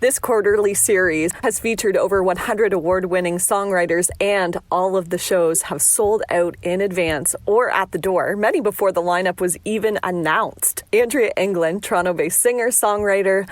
This quarterly series has featured over 100 award-winning songwriters, and all of the shows have sold out in advance or at the door, many before the lineup was even announced. Andrea England, Toronto-based singer, songwriter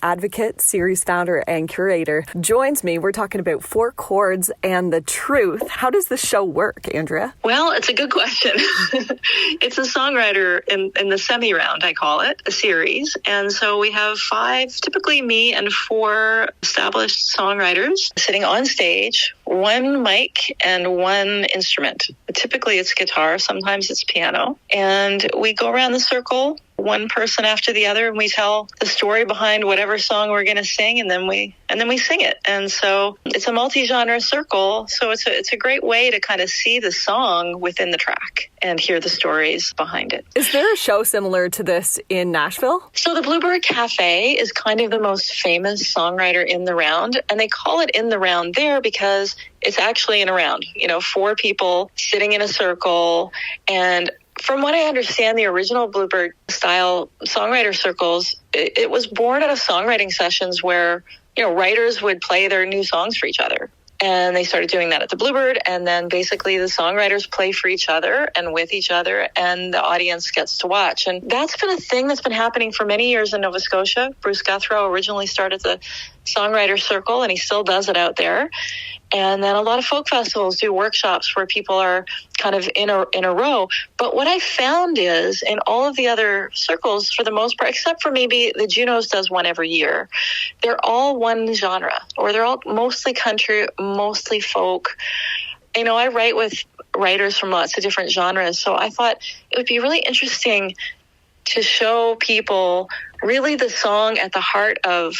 advocate, series founder, and curator, joins me. We're talking about For Chords and The Truth. How does the show work, Andrea? Well, it's a good question. It's a songwriter in the semi-round, I call it, a series. And so we have 5, typically me and 4 established songwriters sitting on stage, 1 mic and 1 instrument. Typically it's guitar, sometimes it's piano. And we go around the circle, one person after the other, and we tell the story behind whatever song we're going to sing, and then we sing it. And so it's a multi-genre circle. So it's a great way to kind of see the song within the track and hear the stories behind it. Is there a show similar to this in Nashville? So the Bluebird Cafe is kind of the most famous songwriter in the round, and they call it in the round there because it's actually in a round. 4 people sitting in a circle. And from what I understand, the original Bluebird style songwriter circles, it was born out of songwriting sessions where, writers would play their new songs for each other. And they started doing that at the Bluebird. And then basically the songwriters play for each other and with each other, and the audience gets to watch. And that's been a thing that's been happening for many years in Nova Scotia. Bruce Guthrow originally started the songwriter circle, and he still does it out there. And then a lot of folk festivals do workshops where people are kind of in a row. But what I found is in all of the other circles, for the most part, except for maybe the Junos does one every year, they're all one genre, or they're all mostly country, mostly folk. I write with writers from lots of different genres. So I thought it would be really interesting to show people really the song at the heart of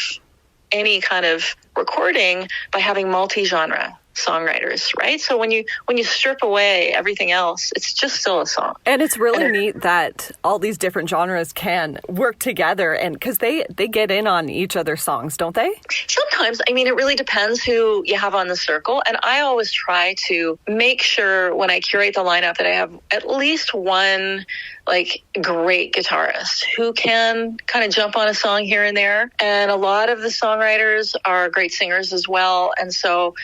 any kind of recording by having multi-genre songwriters, right? So when you strip away everything else, it's just still a song. And it's really neat that all these different genres can work together, and because they get in on each other's songs, don't they? Sometimes. It really depends who you have on the circle. And I always try to make sure when I curate the lineup that I have at least one great guitarist who can kind of jump on a song here and there. And a lot of the songwriters are great singers as well. And so,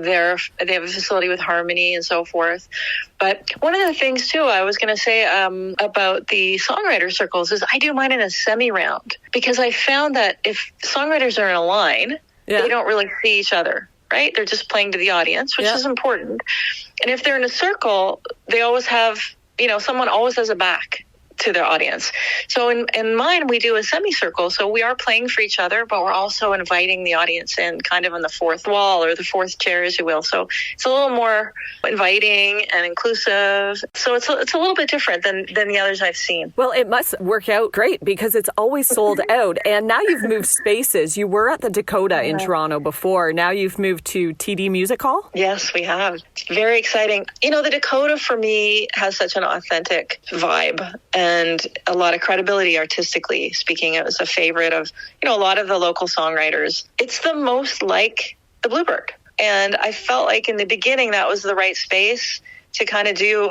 they have a facility with harmony and so forth. But one of the things too, I was going to say about the songwriter circles is I do mine in a semi-round, because I found that if songwriters are in a line, they don't really see each other. Right? They're just playing to the audience, which is important. And if they're in a circle, they always have, someone always has a back to their audience. So in mine, we do a semicircle. So we are playing for each other, but we're also inviting the audience in kind of on the fourth wall or the fourth chair, as you will. So it's a little more inviting and inclusive. So it's a little bit different than the others I've seen. Well, it must work out great because it's always sold out. And now you've moved spaces. You were at the Dakota in Toronto before. Now you've moved to TD Music Hall? Yes, we have. It's very exciting. The Dakota for me has such an authentic vibe and a lot of credibility artistically speaking. It was a favorite of, a lot of the local songwriters. It's the most like the Bluebird. And I felt like in the beginning that was the right space to kind of do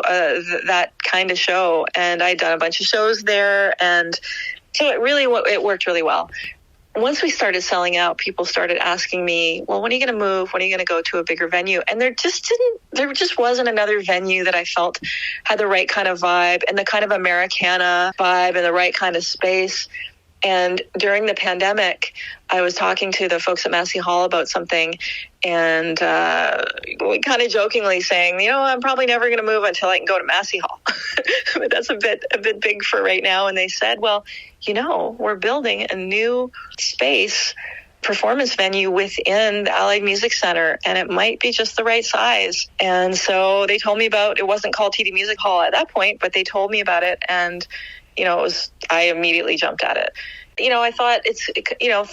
that kind of show. And I'd done a bunch of shows there. And so it worked really well. Once we started selling out, people started asking me, well, when are you going to move? When are you going to go to a bigger venue? And there just wasn't another venue that I felt had the right kind of vibe and the kind of Americana vibe and the right kind of space. And during the pandemic, I was talking to the folks at Massey Hall about something, and we kind of jokingly saying, I'm probably never going to move until I can go to Massey Hall. But that's a bit big for right now. And they said, well, we're building a new space, performance venue within the Allied Music Center, and it might be just the right size. And so they told me about, it wasn't called TD Music Hall at that point, but they told me about it, and I immediately jumped at it. I thought it's,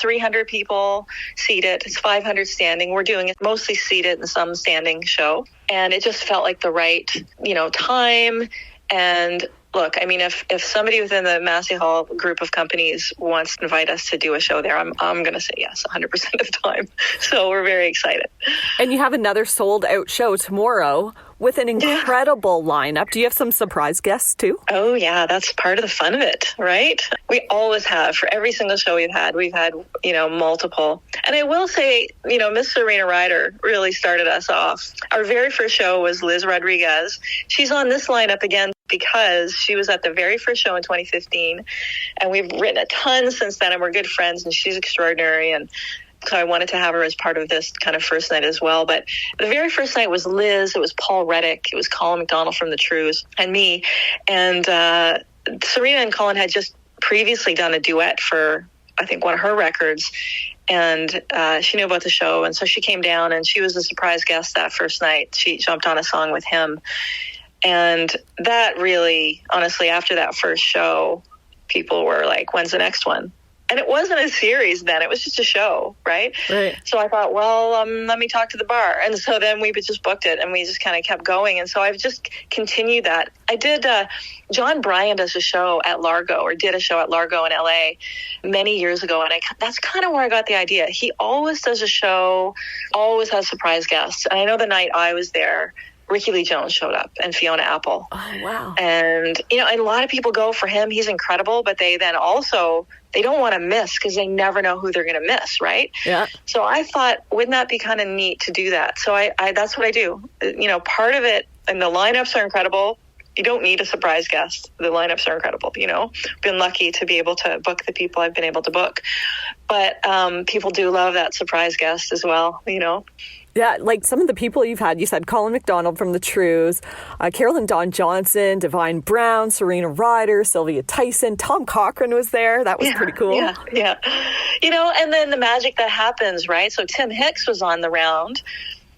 300 people seated. It's 500 standing. We're doing it mostly seated and some standing show. And it just felt like the right, time and look, I mean, if somebody within the Massey Hall group of companies wants to invite us to do a show there, I'm going to say yes 100% of the time. So we're very excited. And you have another sold out show tomorrow with an incredible lineup. Do you have some surprise guests too? Oh yeah, that's part of the fun of it, right? We always have. For every single show we've had, multiple. And I will say, Miss Serena Ryder really started us off. Our very first show was Liz Rodriguez. She's on this lineup again because she was at the very first show in 2015, and we've written a ton since then, and we're good friends, and she's extraordinary. And so I wanted to have her as part of this kind of first night as well. But the very first night was Liz. It was Paul Reddick. It was Colin McDonald from The Truth and me. And Serena and Colin had just previously done a duet for, I think, one of her records. And she knew about the show. And so she came down, and she was a surprise guest that first night. She jumped on a song with him. And that really, honestly, after that first show, people were like, when's the next one? And it wasn't a series then. It was just a show, right? So I thought, well, let me talk to the bar. And so then we just booked it, and we just kind of kept going. And so I've just continued that. I did, John Bryan does a show at Largo, or did a show at Largo in LA many years ago. And that's kind of where I got the idea. He always does a show, always has surprise guests. And I know the night I was there, Ricky Lee Jones showed up, and Fiona Apple. Oh, wow. And, and a lot of people go for him. He's incredible, but they then also, they don't want to miss because they never know who they're going to miss, right? Yeah. So I thought, wouldn't that be kind of neat to do that? So I that's what I do. Part of it, and the lineups are incredible. You don't need a surprise guest. The lineups are incredible, Been lucky to be able to book the people I've been able to book. But people do love that surprise guest as well, Yeah, like some of the people you've had, you said Colin McDonald from The Truth, Carolyn Dawn Johnson, Divine Brown, Serena Ryder, Sylvia Tyson, Tom Cochrane was there. That was pretty cool. Yeah. And then the magic that happens, right? So Tim Hicks was on the round,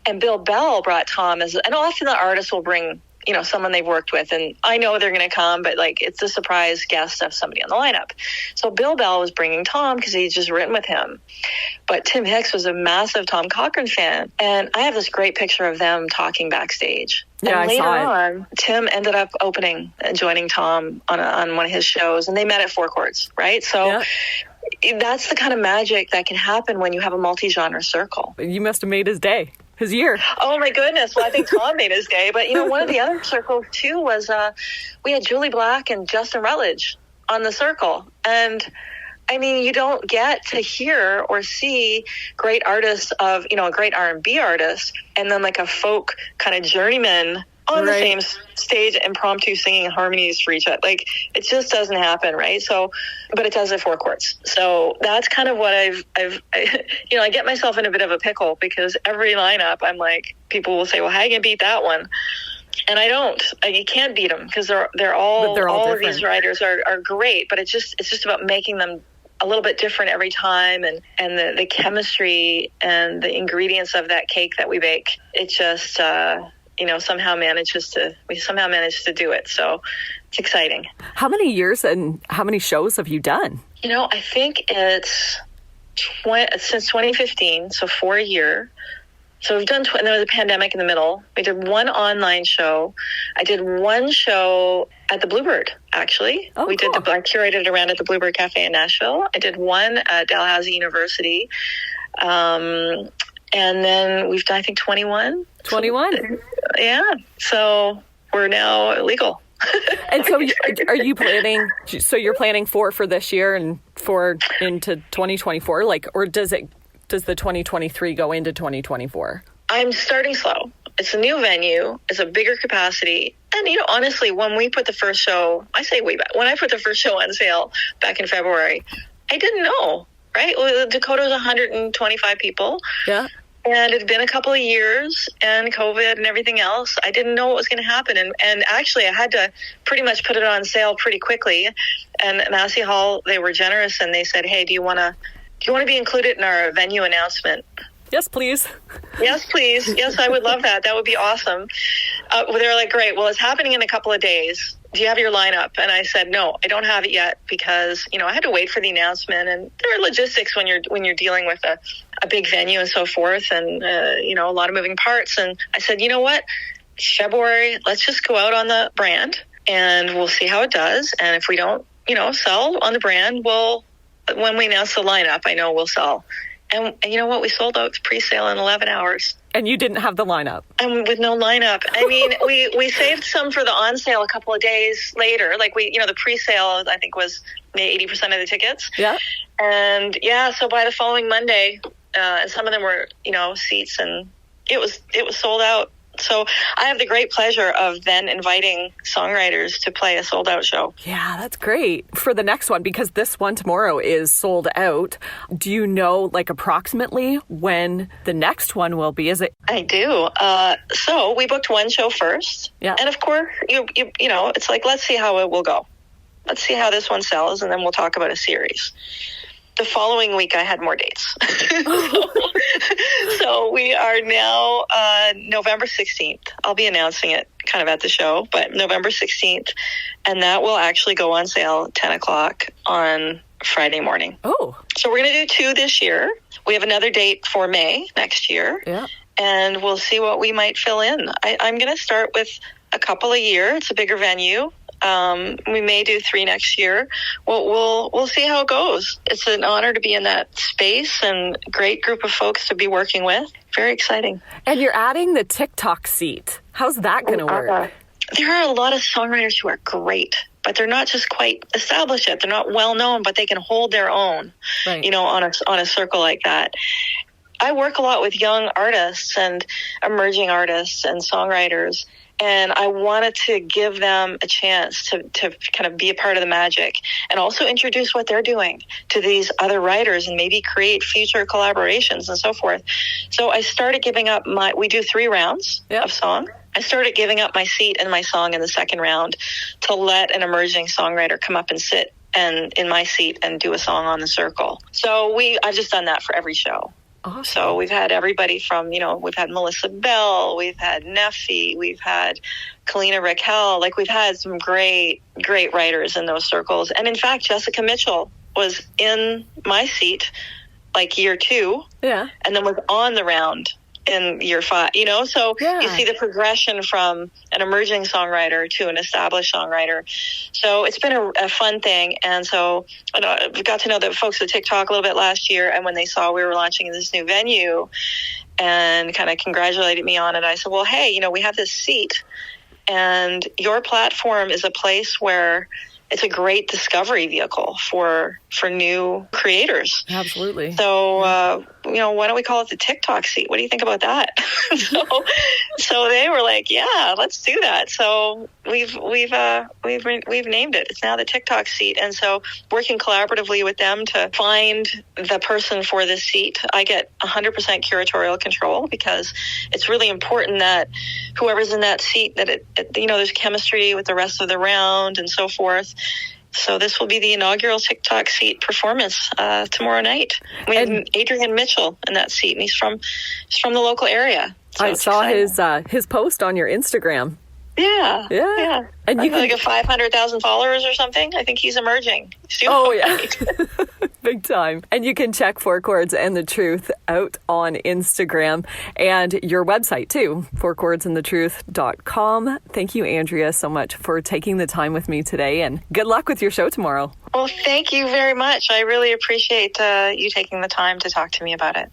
and Bill Bell brought Tom and often the artist will bring, someone they've worked with, and I know they're going to come, but it's a surprise guest of somebody on the lineup. So Bill Bell was bringing Tom because he'd just written with him. But Tim Hicks was a massive Tom Cochrane fan. And I have this great picture of them talking backstage. Yeah, and later I saw it. on, Tim ended up opening and joining Tom on one of his shows, and they met at Four Chords, right? So that's the kind of magic that can happen when you have a multi-genre circle. You must have made his day. His year. Oh my goodness. Well, I think Tom made his day. But, one of the other circles too was we had Julie Black and Justin Rutledge on the circle. And I mean, you don't get to hear or see great artists of, a great R&B artist and then like a folk kind of journeyman on the same stage, impromptu singing harmonies for each other. Like, it just doesn't happen, right? So, but it does at Four Chords. So that's kind of what I get myself in a bit of a pickle because every lineup, I'm like, people will say, well, how are you going to beat that one? And I don't. You can't beat them because they're all of these writers are great, but it's just about making them a little bit different every time, and the chemistry and the ingredients of that cake that we bake. It just somehow managed to do it. So it's exciting. How many years and how many shows have you done? I think it's since 2015, so for a year. So we've done, and there was a pandemic in the middle. We did one online show. I did one show at the Bluebird, actually. Oh, I curated around at the Bluebird Cafe in Nashville. I did one at Dalhousie University. And then we've done, I think, 21. 21? Yeah. So we're now legal. And so are you planning, you're planning for this year and into 2024? Or does the 2023 go into 2024? I'm starting slow. It's a new venue. It's a bigger capacity. And, honestly, when we put the first show, I say way back, when I put the first show on sale back in February, I didn't know, right? Well, Dakota was 125 people. Yeah. And it had been a couple of years and COVID and everything else. I didn't know what was going to happen. And actually, I had to pretty much put it on sale pretty quickly. And Massey Hall, they were generous and they said, hey, do you want to be included in our venue announcement? Yes, please. Yes, please. Yes, I would love that. That would be awesome. They were like, great. Well, it's happening in a couple of days. Do you have your lineup? And I said, no, I don't have it yet because, I had to wait for the announcement. And there are logistics when you're dealing with a big venue and so forth and, a lot of moving parts. And I said, you know what? February, let's just go out on the brand and we'll see how it does. And if we don't, sell on the brand, when we announce the lineup, I know we'll sell. And you know what? We sold out pre-sale in 11 hours. And you didn't have the lineup. And with no lineup. I mean, we saved some for the on sale a couple of days later. Like the pre-sale, I think, was maybe 80% of the tickets. Yeah. And so by the following Monday, some of them were, seats, and it was sold out. So I have the great pleasure of then inviting songwriters to play a sold out show. Yeah, that's great. For the next one, because this one tomorrow is sold out, do you know approximately when the next one will be? Is it? I do. So we booked one show first. Yeah. And of course, it's like, let's see how it will go. Let's see how this one sells, and then we'll talk about a series. The following week, I had more dates. So we are now November 16th. I'll be announcing it kind of at the show, but November 16th. And that will actually go on sale at 10 o'clock on Friday morning. Oh. So we're going to do 2 this year. We have another date for May next year. Yeah. And we'll see what we might fill in. I'm going to start with a couple a year. It's a bigger venue. We may do 3 next year. We'll see how it goes. It's an honor to be in that space and great group of folks to be working with. Very exciting. And you're adding the TikTok seat. How's that going to work? There are a lot of songwriters who are great, but they're not just quite established yet. They're not well known, but they can hold their own, right, on a circle like that. I work a lot with young artists and emerging artists and songwriters. And I wanted to give them a chance to kind of be a part of the magic and also introduce what they're doing to these other writers and maybe create future collaborations and so forth. So I started giving up we do 3 rounds of song. I started giving up my seat and my song in the second round to let an emerging songwriter come up and sit in my seat and do a song on the circle. So I've just done that for every show. Awesome. So we've had everybody from, we've had Melissa Bell, we've had Neffy, we've had Kalina Raquel. We've had some great, great writers in those circles. And in fact, Jessica Mitchell was in my seat year 2. Yeah. And then was on the round in year 5, so you see the progression from an emerging songwriter to an established songwriter. So it's been a fun thing. And so we got to know the folks at TikTok a little bit last year. And when they saw we were launching this new venue and kind of congratulated me on it, I said, well, hey, we have this seat and your platform is a place where it's a great discovery vehicle for new creators. Absolutely. So, why don't we call it the TikTok seat? What do you think about that? So they were like, yeah, let's do that. So we've named it. It's now the TikTok seat. And so working collaboratively with them to find the person for this seat, I get 100% curatorial control because it's really important that whoever's in that seat, that there's chemistry with the rest of the round and so forth. So this will be the inaugural TikTok seat performance tomorrow night. We have Adrian Mitchell in that seat, and he's from the local area. So I saw his post on your Instagram. Yeah. And you can 500,000 followers or something. I think he's emerging. Yeah. Big time. And you can check For Chords and The Truth out on Instagram and your website too, forchordsandthetruth.com. Thank you, Andrea, so much for taking the time with me today, and good luck with your show tomorrow. Well, thank you very much. I really appreciate you taking the time to talk to me about it.